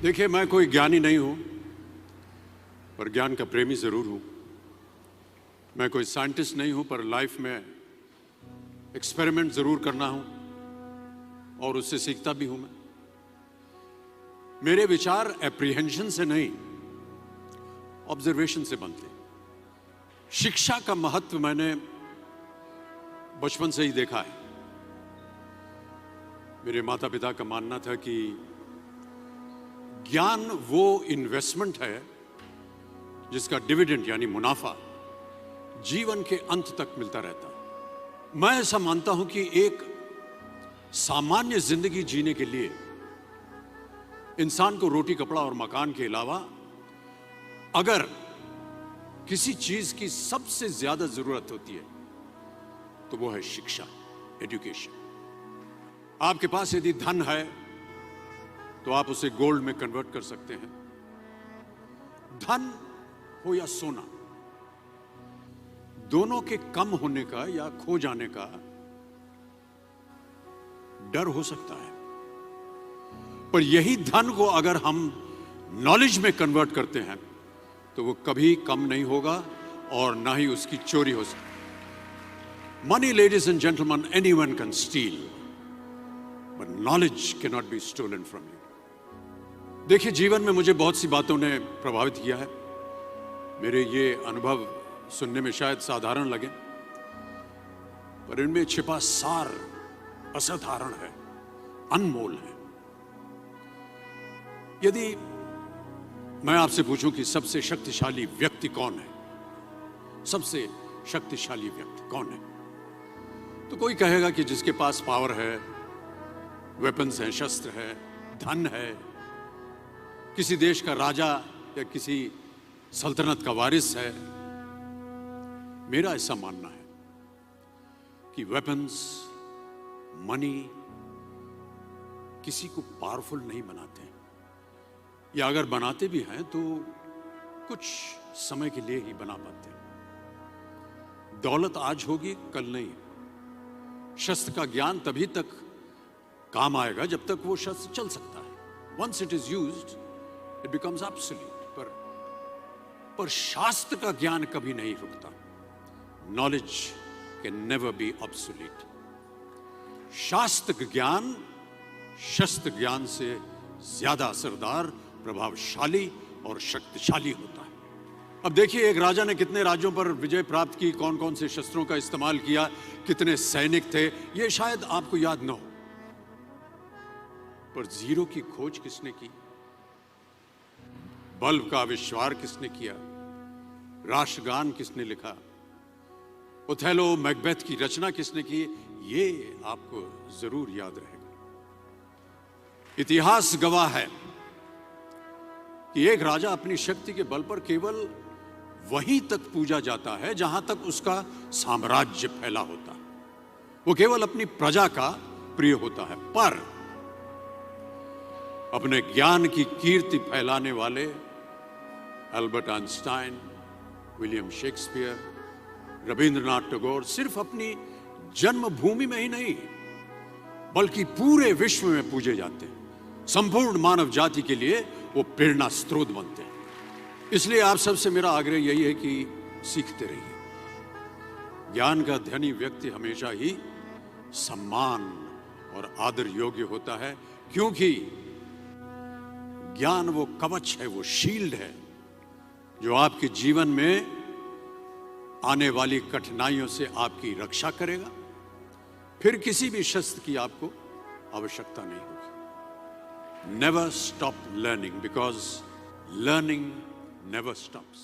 देखिए, मैं कोई ज्ञानी नहीं हूं, पर ज्ञान का प्रेमी जरूर हूं। मैं कोई साइंटिस्ट नहीं हूं, पर लाइफ में एक्सपेरिमेंट जरूर करना हूं और उससे सीखता भी हूं। मेरे विचार एप्रीहेंशन से नहीं, ऑब्जर्वेशन से बनते हैं। शिक्षा का महत्व मैंने बचपन से ही देखा है। मेरे माता पिता का मानना था कि ज्ञान वो इन्वेस्टमेंट है जिसका डिविडेंड यानी मुनाफा जीवन के अंत तक मिलता रहता है। मैं ऐसा मानता हूं कि एक सामान्य जिंदगी जीने के लिए इंसान को रोटी कपड़ा और मकान के अलावा अगर किसी चीज की सबसे ज्यादा जरूरत होती है तो वो है शिक्षा, एजुकेशन। आपके पास यदि धन है तो आप उसे गोल्ड में कन्वर्ट कर सकते हैं। धन हो या सोना, दोनों के कम होने का या खो जाने का डर हो सकता है, पर यही धन को अगर हम नॉलेज में कन्वर्ट करते हैं तो वो कभी कम नहीं होगा और ना ही उसकी चोरी हो सकती। Money, ladies and gentleman, anyone can steal, but knowledge can not be stolen from you. देखिए, जीवन में मुझे बहुत सी बातों ने प्रभावित किया है। मेरे ये अनुभव सुनने में शायद साधारण लगे, पर इनमें छिपा सार असाधारण है, अनमोल है। यदि मैं आपसे पूछूं कि सबसे शक्तिशाली व्यक्ति कौन है, सबसे शक्तिशाली व्यक्ति कौन है, तो कोई कहेगा कि जिसके पास पावर है, वेपन्स हैं, शस्त्र है, धन है, किसी देश का राजा या किसी सल्तनत का वारिस है। मेरा ऐसा मानना है कि वेपन्स, मनी किसी को पावरफुल नहीं बनाते, या अगर बनाते भी हैं तो कुछ समय के लिए ही बना पाते हैं। दौलत आज होगी, कल नहीं। शस्त्र का ज्ञान तभी तक काम आएगा जब तक वो शस्त्र चल सकता है। Once it is used it becomes absolute. पर शास्त्र का ज्ञान कभी नहीं रुकता। Knowledge can never be obsolete. शास्त्र ज्ञान शस्त्र ज्ञान से ज्यादा असरदार, प्रभावशाली और शक्तिशाली होता है। अब देखिए, एक राजा ने कितने राज्यों पर विजय प्राप्त की, कौन कौन से शस्त्रों का इस्तेमाल किया, कितने सैनिक थे, यह शायद आपको याद न हो, पर जीरो की खोज किसने की, बल्ब का आविष्कार किसने किया, राष्ट्रगान किसने लिखा, ओथेलो, मैकबेथ की रचना किसने की, ये आपको जरूर याद रहेगा। इतिहास गवाह है कि एक राजा अपनी शक्ति के बल पर केवल वहीं तक पूजा जाता है जहां तक उसका साम्राज्य फैला होता है। वो केवल अपनी प्रजा का प्रिय होता है। पर अपने ज्ञान की कीर्ति फैलाने वाले Albert Einstein, William Shakespeare, Rabindranath Tagore सिर्फ अपनी जन्मभूमि में ही नहीं बल्कि पूरे विश्व में पूजे जाते हैं। संपूर्ण मानव जाति के लिए वो प्रेरणा स्रोत बनते हैं। इसलिए आप सबसे मेरा आग्रह यही है कि सीखते रहिए। ज्ञान का धनी व्यक्ति हमेशा ही सम्मान और आदर योग्य होता है, क्योंकि ज्ञान वो कवच है, वो शील्ड है जो आपके जीवन में आने वाली कठिनाइयों से आपकी रक्षा करेगा। फिर किसी भी शस्त्र की आपको आवश्यकता नहीं होगी। Never stop learning, because learning never stops.